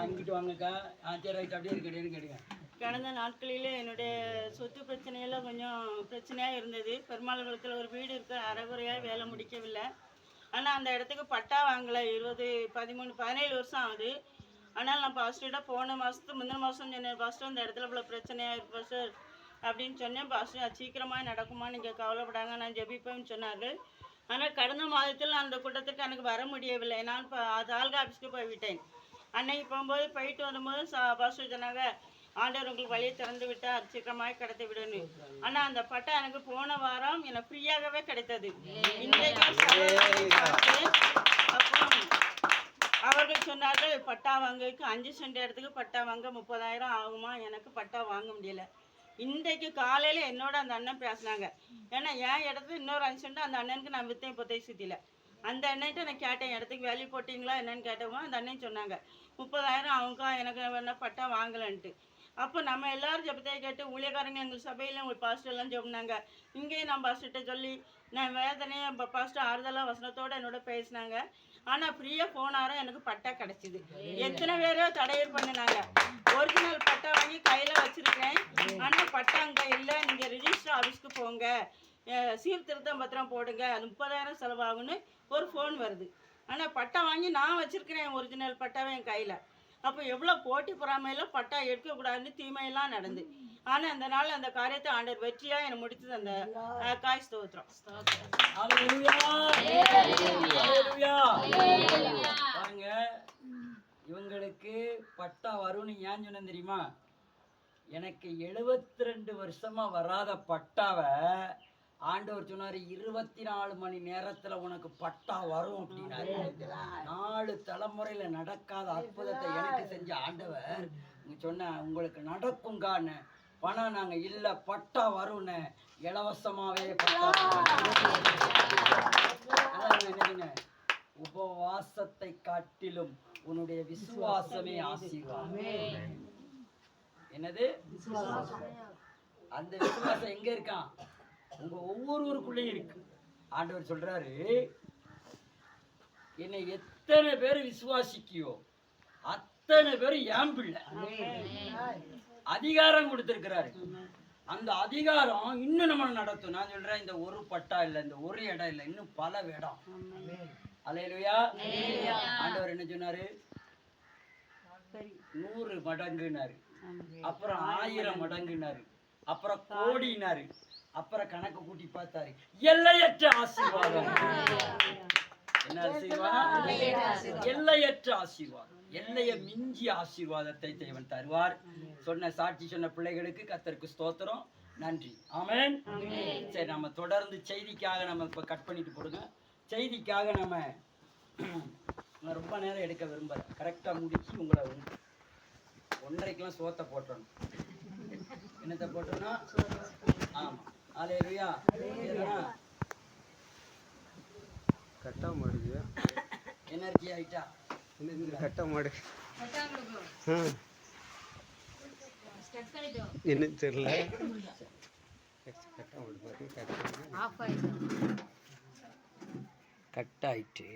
இங்கிட்டு வாங்கக்கா. சரி ரைட், அப்படியே இருக்கேன்னு கேட்டுங்க. கடந்த நாட்களிலே என்னுடைய சொத்து பிரச்சனையெல்லாம் கொஞ்சம் பிரச்சனையாக இருந்தது. பெருமாள் குளத்தில் ஒரு வீடு இருக்க அரைகுறையாக வேலை முடிக்கவில்லை. ஆனால் அந்த இடத்துக்கு பட்டா வாங்கலை. 17 வருஷம் ஆகுது. ஆனால் நான் பாஸ்டர்கிட்ட போன மாதத்துக்கு முந்தின மாதம் சொன்னேன், பாஸ்டர் இந்த இடத்துல இவ்வளோ பிரச்சனையாக இருக்கு பாஸ்டர் அப்படின்னு சொன்னேன். பாஸ்டர் சீக்கிரமாக நடக்குமா, நீங்கள் கவலைப்படாங்க, நான் ஜெபிப்பேன்னு சொன்னார்கள். ஆனால் கடந்த மாதத்தில் அந்த கூட்டத்துக்கு எனக்கு வர முடியவில்லை. நான் இப்போ தாலுகா ஆஃபீஸ்க்கு போய்விட்டேன். அன்னைக்கு போகும்போது போயிட்டு வரும்போது பாஸ்டர் சொன்னாங்க, ஆண்டவர் உங்களுக்கு வழியை திறந்து விட்டார், சீக்கிரமாக கிடைத்து விடணும். ஆனால் அந்த பட்டா எனக்கு போன வாரம் எனக்கு ஃப்ரீயாகவே கிடைத்தது. இன்றைக்கு அப்போ அவர்கள் சொன்னார்கள், பட்டா வாங்கறதுக்கு 5 சென்ட் இடத்துக்கு பட்டா வாங்க 30,000 ஆகுமா, எனக்கு பட்டா வாங்க முடியல. இன்றைக்கு காலையில் என்னோட அந்த அண்ணன் பேசினாங்க. ஏன்னா என் இடத்துல இன்னொரு 5 சென்ட் அந்த அண்ணனுக்கு நான் விற்றேன் இப்போதை சுற்றியில். அந்த அண்ணன்ட்ட நான் கேட்டேன், இடத்துக்கு வேல்யூ போட்டிங்களா என்னன்னு கேட்டவங்க அந்த அண்ணன் சொன்னாங்க 30,000 ஆகும்க்கா, எனக்கு வேணா பட்டா வாங்கலன்ட்டு. அப்போ நம்ம எல்லோரும் ஜெபத்தை கேட்டு ஊழியக்காரங்க எங்கள் சபையில் உங்கள் பாஸ்டர்லாம் ஜெபினாங்க. இங்கேயும் நான் பாஸ்டர்கிட்ட சொல்லி நான் வேதனையை பாஸ்டர் ஆறுதலாக வசனத்தோடு என்னோட பேசினாங்க. ஆனால் ஃப்ரீயாக போனாரும் எனக்கு பட்டா கிடச்சிது. எத்தனை பேரோ தடையர் பண்ணினாங்க. ஒரிஜினல் பட்டா வாங்கி கையில் வச்சுருக்கேன். ஆனால் பட்டா அங்கே இல்லை, நீங்கள் ரிஜிஸ்டர் ஆஃபீஸ்க்கு போங்க, சீர்திருத்தம் பத்திரம் போடுங்க, அது 30,000 செலவாகுன்னு ஒரு ஃபோன் வருது. ஆனால் பட்டா வாங்கி நான் வச்சுருக்கிறேன் ஒரிஜினல் பட்டாவை என் கையில். அப்போ எவ்வளோ போட்டி பொறாமையில் பட்டா எடுக்கக்கூடாதுன்னு தீமையெல்லாம் நடந்து. ஆனால் அந்த நாள் அந்த காரியத்தை ஆண்டவர் வெற்றியாக என்னை முடித்தது. அந்த காய் ஸ்தோத்திரம். பாருங்க, இவங்களுக்கு பட்டா வரும்னு ஏன் சொன்னேன் தெரியுமா? எனக்கு 72 வருஷமா வராத பட்டாவை ஆண்டவர் சொன்னாரு, 24 மணி நேரத்துல உனக்கு பட்டா வரும் அப்படின்னாரு. 4 தலைமுறையில நடக்காத அற்புதத்தை எனக்கு செஞ்ச ஆண்டவர் சொன்ன, உங்களுக்கு நடக்குங்கான்னு. பணம் நாங்க இல்ல, பட்டா வரும்னு இலவசமாவே பட்டா. உபவாசத்தை காட்டிலும் உன்னுடைய விசுவாசமே ஆசீர்வாதம். என்னது அந்த விசுவாசம் எங்க இருக்கான்? உங்க ஒவ்வொருவருக்குள்ளேயும் இருக்கு. ஆண்டவர் சொல்றாரு, என்னை எத்தனை பேர் விசுவாசிக்கியோ அத்தனை பேர் என் பிள்ளை. அதிகாரம் கொடுத்திருக்கிறாரு. அந்த அதிகாரம் இன்னும் நம்ம நடத்தும். நான் சொல்றேன், இந்த ஒரு பட்டா இல்லை, இந்த ஒரு இடம் இல்லை, இன்னும் பல இடம். அல்லேலூயா. ஆண்டவர் என்ன சொன்னாரு? 100 மடங்குனாரு, அப்புறம் 1000 மடங்குனாரு, அப்புறம் கோடினாரு, அப்புறம் கணக்கு கூட்டி பார்த்தாரு. எல்லையற்ற ஆசீர்வாதம். என்ன ஆசீர்வாதம்? எல்லையற்ற ஆசீர்வாதம். எல்லைய மிஞ்சிய ஆசீர்வாதத்தை தேவன் தருவார். சொன்ன சாட்சி சொன்ன பிள்ளைகளுக்கு கர்த்தருக்கு ஸ்தோத்திரம், நன்றி. ஆமென். சரி, நம்ம தொடர்ந்து செய்திக்காக நம்ம இப்ப கட் பண்ணிட்டு போடுங்க. செய்திக்காக நம்ம ரொம்ப நேரம் எடுக்க விரும்பல. கரெக்டா முடிச்சு உங்களை 1:30க்கெல்லாம் சோத்தை போட்டணும். என்னத்தை போட்டோம்னா, ஆமா, அல்லேலூயா. கட்டா மாடுது, எனர்ஜி ஆயிட்டா கட்டா மாடு என்ன தெரியல. கட்டா மாடு பாரு, கட் ஆயிட்டு.